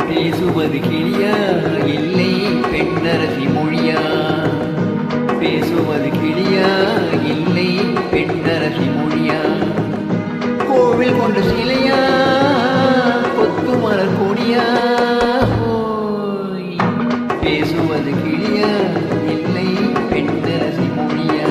பேசுவது கிளியா இல்லை பெண்ணரசி மொழியா? பேசுவது கிளியா இல்லை பெண்ணரசி மொழியா? கோவில் கொண்ட சிலையா கொத்து மலர் கொடியா? பேசுவது கிளியா இல்லை பெண்ணரசி மொழியா?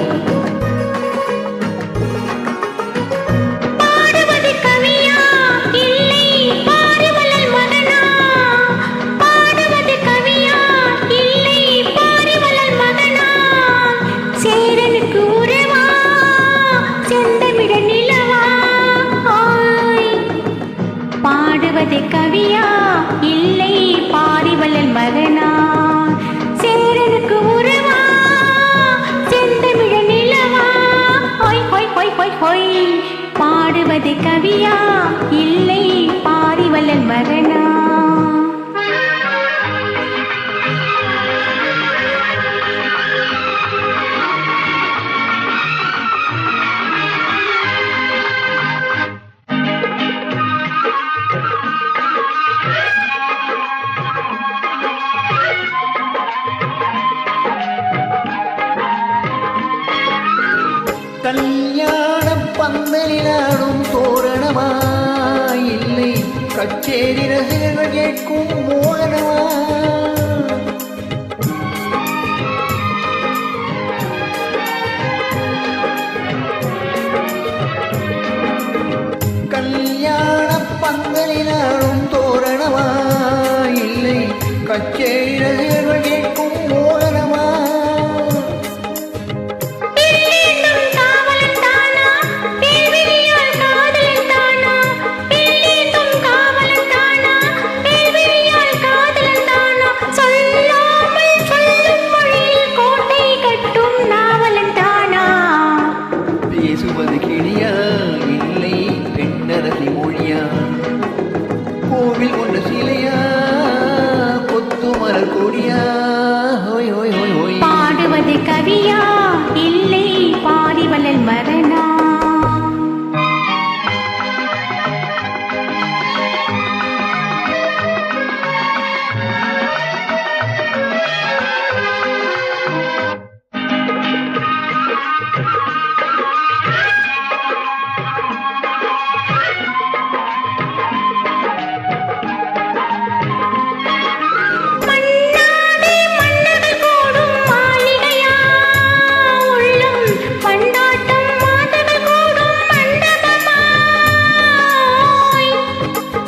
பாடுவது கவியா இல்லை பாரிவள்ளல் மகனா? சேரனுக்கு உறவா செந்தமிழ நிலவா? ஹொய் ஹொய் ஹொய் ஹொய் ஹொய். பாடுவது கவியா இல்லை பாரிவள்ளல் மகனா? கல்யாண பந்தலினாடும் தோரணமா இல்லை கச்சேரி ரசிகர்கள் கேட்கும் மோகனமா? கல்யாண பந்தலினாடும் தோரணமா இல்லை கச்சேரி ரசிகர்கள் கேட்கும் மோகனமா? பேசுவது கிளியா இல்லை பெண்ணரசி மொழியா? கோவில் கொண்ட சிலையா கொத்து மலர் கொடியா? ஹோய் ஹோய் ஹோய் ஹோய். பாடுவது கவியா இல்லை பாரிவள்ளல் மகனா?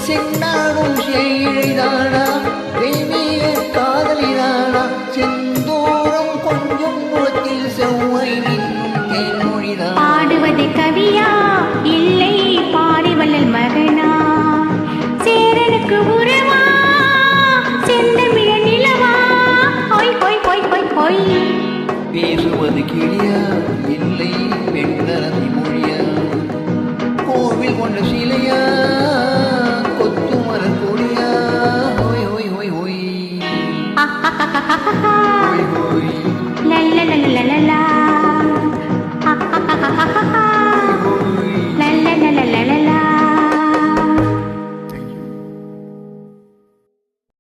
சென்னாடும் செய்தானா தெய்வீக காதலிதானா? செந்தூரம் கொஞ்சம் முகத்தில் செவ்வாய் நின்னும் தேன்மொழிதான். பாடுவது கவியா இல்லை பாரிவள்ளல் மகனா? சேரனுக்கு உறவா செந்தமிழ நிலவா? ஹொய் ஹொய் ஹொய் ஹொய் ஹொய். பேசுவது கிளியா